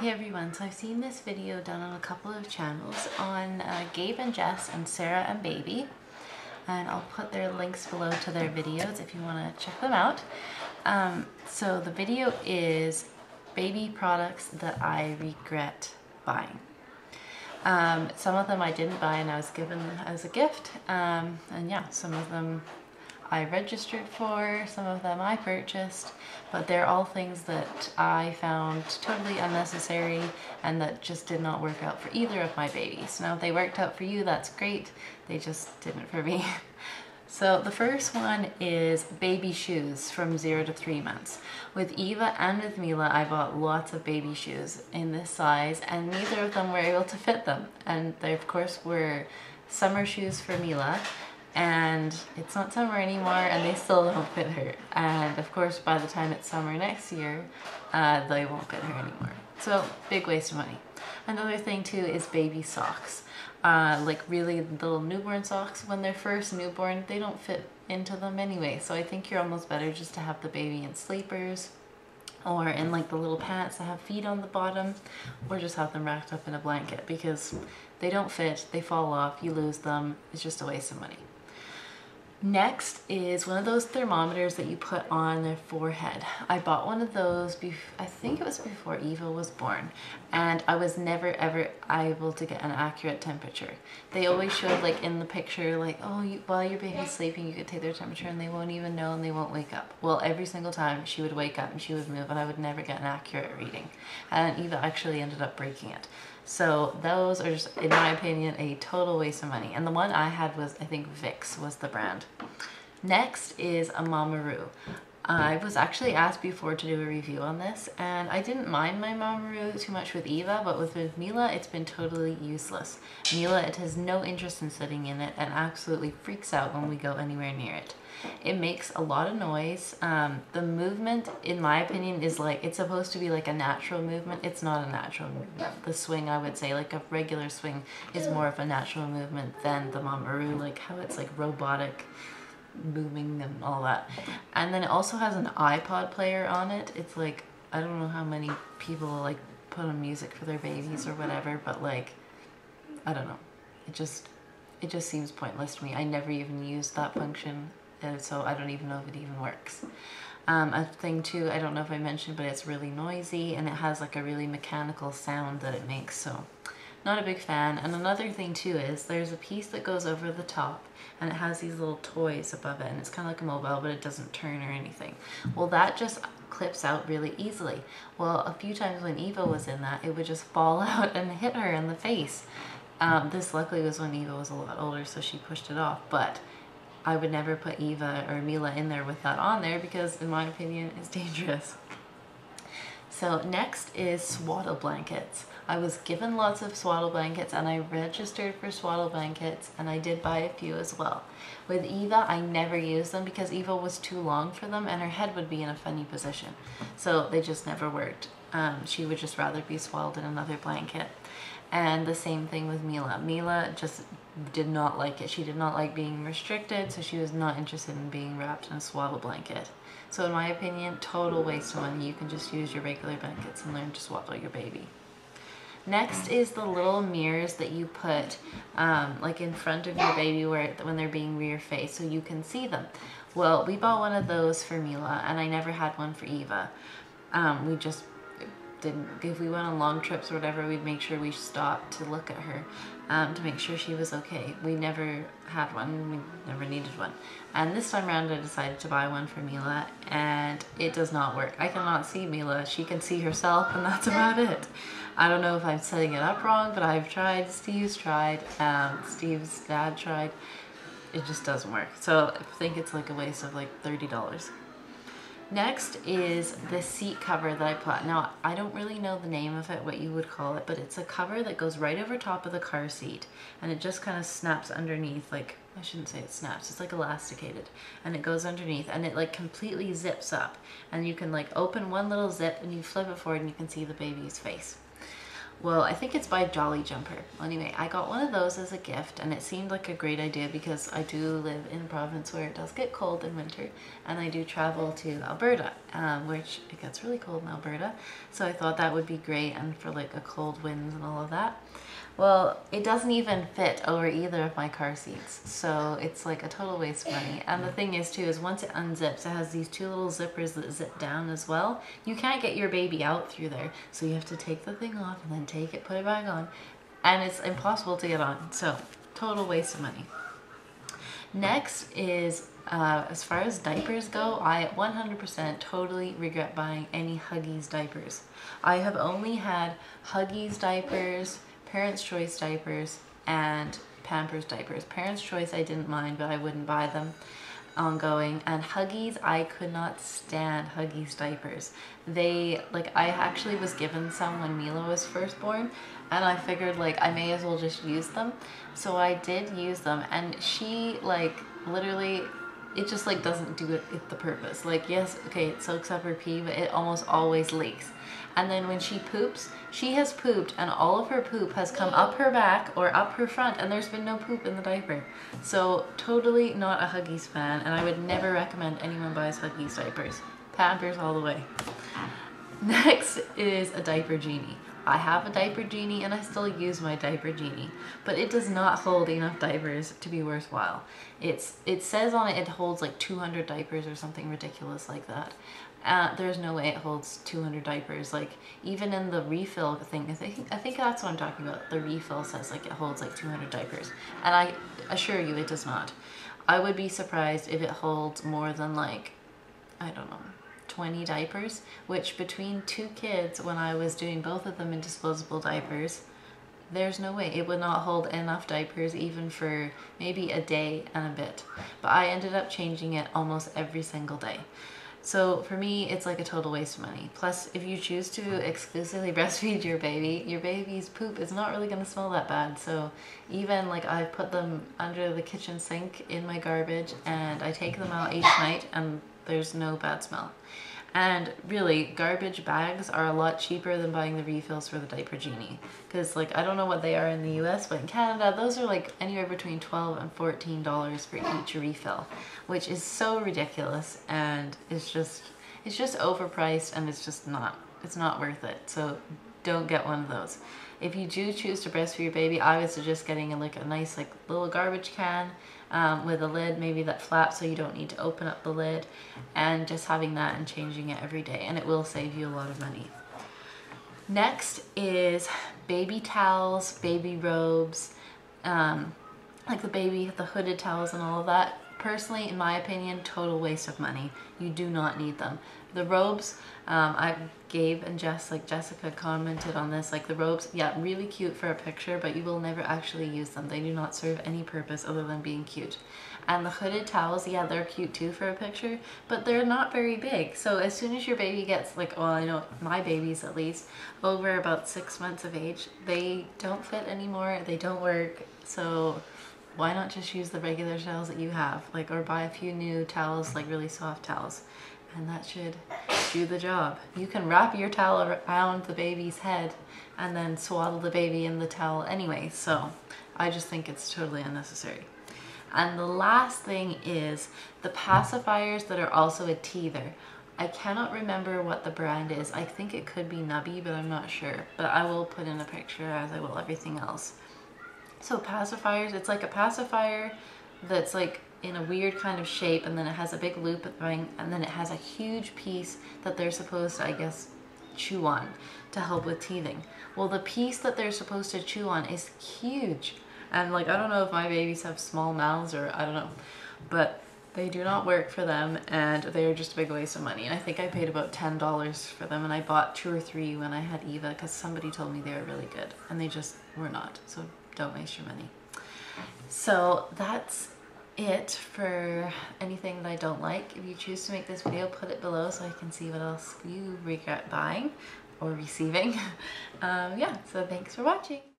Hey everyone, so I've seen this video done on a couple of channels on Gabe and Jess and Sarah and Baby, and I'll put their links below to their videos if you want to check them out. So the video is baby products that I regret buying. Some of them I didn't buy and I was given as a gift, and yeah, some of them I registered for, some of them I purchased, but they're all things that I found totally unnecessary and that just did not work out for either of my babies. Now if they worked out for you, that's great, they just didn't for me. So the first one is baby shoes from 0 to 3 months. With Eva and with Mila, I bought lots of baby shoes in this size and neither of them were able to fit them. And they of course were summer shoes for Mila, and it's not summer anymore and they still don't fit her, and of course by the time it's summer next year they won't fit her anymore, so big waste of money. Another thing too is baby socks, like really little newborn socks. When they're first newborn they don't fit into them anyway, so I think you're almost better just to have the baby in sleepers or in like the little pants that have feet on the bottom, or just have them wrapped up in a blanket, because they don't fit, they fall off, you lose them, it's just a waste of money. Next is one of those thermometers that you put on their forehead. I bought one of those, I think it was before Eva was born, and I was never ever able to get an accurate temperature. They always showed like in the picture like, oh, while your baby's sleeping you could take their temperature and they won't even know and they won't wake up. Well, every single time she would wake up and she would move and I would never get an accurate reading, and Eva actually ended up breaking it. So those are just, in my opinion, a total waste of money. And the one I had was, I think Vicks was the brand. Next is a Mamaroo. I was actually asked before to do a review on this, and I didn't mind my Mamaroo too much with Eva, but with Mila it's been totally useless. Mila, it has no interest in sitting in it and absolutely freaks out when we go anywhere near it. It makes a lot of noise. The movement, in my opinion, is like, it's supposed to be like a natural movement. It's not a natural movement. The swing, I would say, like a regular swing, is more of a natural movement than the Mamaroo, like how it's like robotic moving and all that. And then it also has an iPod player on it. It's like, I don't know how many people like put on music for their babies or whatever, but like, I don't know. It just seems pointless to me. I never even used that function, so I don't even know if it even works. A thing too, I don't know if I mentioned, but it's really noisy and it has like a really mechanical sound that it makes, so not a big fan. And another thing too is there's a piece that goes over the top and it has these little toys above it, and it's kind of like a mobile, but it doesn't turn or anything. Well, that just clips out really easily. Well, a few times when Eva was in that, it would just fall out and hit her in the face. This luckily was when Eva was a lot older, so she pushed it off, but I would never put Eva or Mila in there with that on there because, in my opinion, it's dangerous. So next is swaddle blankets. I was given lots of swaddle blankets and I registered for swaddle blankets, and I did buy a few as well. With Eva, I never used them because Eva was too long for them and her head would be in a funny position. So they just never worked. She would just rather be swaddled in another blanket. And the same thing with Mila. Mila just did not like it. She did not like being restricted, so she was not interested in being wrapped in a swaddle blanket. So in my opinion, total waste of money. You can just use your regular blankets and learn to swaddle your baby. Next is the little mirrors that you put like in front of your baby when they're being rear-faced so you can see them. Well, we bought one of those for Mila and I never had one for Eva. We just didn't, if we went on long trips or whatever, we'd make sure we stopped to look at her to make sure she was okay. We never had one, we never needed one. And this time around I decided to buy one for Mila, and it does not work. I cannot see Mila, she can see herself, and that's about it. I don't know if I'm setting it up wrong, but I've tried, Steve's tried, Steve's dad tried. It just doesn't work. So I think it's like a waste of like $30. Next is the seat cover that I put. Now, I don't really know the name of it, what you would call it, but it's a cover that goes right over top of the car seat, and it just kind of snaps underneath, like, I shouldn't say it snaps, it's like elasticated, and it goes underneath, and it like completely zips up, and you can like open one little zip and you flip it forward and you can see the baby's face. Well, I think it's by Jolly Jumper. Anyway, I got one of those as a gift, and it seemed like a great idea because I do live in a province where it does get cold in winter, and I do travel to Alberta, which it gets really cold in Alberta. So I thought that would be great, and for like a cold winds and all of that. Well, it doesn't even fit over either of my car seats, so it's like a total waste of money. And the thing is too, is once it unzips, it has these two little zippers that zip down as well. You can't get your baby out through there, so you have to take the thing off and then take it, put it back on, and it's impossible to get on, so total waste of money. Next is, as far as diapers go, I 100% totally regret buying any Huggies diapers. I have only had Huggies diapers, Parents' Choice diapers, and Pampers diapers. Parents' Choice I didn't mind, but I wouldn't buy them ongoing. And Huggies, I could not stand Huggies diapers. They, like, I actually was given some when Mila was first born, and I figured like I may as well just use them. So I did use them, and she, like, literally, it just like doesn't do it the purpose. Like, yes, okay, it soaks up her pee, but it almost always leaks. And then when she poops, she has pooped and all of her poop has come up her back or up her front, and there's been no poop in the diaper. So totally not a Huggies fan, and I would never recommend anyone buys Huggies diapers. Pampers all the way. Next is a diaper genie. I have a diaper genie and I still use my diaper genie, but it does not hold enough diapers to be worthwhile. It says on it it holds like 200 diapers or something ridiculous like that. There's no way it holds 200 diapers. Like, even in the refill thing, I think that's what I'm talking about. The refill says like it holds like 200 diapers, and I assure you it does not. I would be surprised if it holds more than like, I don't know, 20 diapers, which between two kids, when I was doing both of them in disposable diapers, there's no way. It would not hold enough diapers even for maybe a day and a bit. But I ended up changing it almost every single day. So for me, it's like a total waste of money. Plus, if you choose to exclusively breastfeed your baby's poop is not really going to smell that bad. So even like I put them under the kitchen sink in my garbage, and I take them out each night and there's no bad smell. And really, garbage bags are a lot cheaper than buying the refills for the diaper genie. Because like, I don't know what they are in the US, but in Canada, those are like anywhere between $12 and $14 for each refill, which is so ridiculous, and it's just overpriced, and it's not worth it. So don't get one of those. If you do choose to breastfeed your baby, I would suggest getting like a nice like little garbage can with a lid, maybe that flaps so you don't need to open up the lid, and just having that and changing it every day, and it will save you a lot of money. Next is baby towels, baby robes, like the hooded towels and all of that. Personally, in my opinion, total waste of money. You do not need them. The robes, Gabe and Jessica commented on this, like the robes, yeah, really cute for a picture, but you will never actually use them. They do not serve any purpose other than being cute. And the hooded towels, yeah, they're cute too for a picture, but they're not very big. So as soon as your baby gets, like, well, I know my babies at least, over about 6 months of age, they don't fit anymore, they don't work. So why not just use the regular towels that you have, like, or buy a few new towels, like really soft towels, and that should do the job. You can wrap your towel around the baby's head and then swaddle the baby in the towel anyway, so I just think it's totally unnecessary. And the last thing is the pacifiers that are also a teether. I cannot remember what the brand is. I think it could be Nubby, but I'm not sure. But I will put in a picture, as I will everything else. So pacifiers, it's like a pacifier that's like in a weird kind of shape, and then it has a big loop at the ring, and then it has a huge piece that they're supposed to, I guess, chew on to help with teething. Well, the piece that they're supposed to chew on is huge. And like, I don't know if my babies have small mouths or I don't know, but they do not work for them, and they're just a big waste of money. And I think I paid about $10 for them, and I bought 2 or 3 when I had Eva because somebody told me they were really good, and they just were not. So don't waste your money. So that's it for anything that I don't like. If you choose to make this video, put it below so I can see what else you regret buying or receiving. Yeah, so thanks for watching.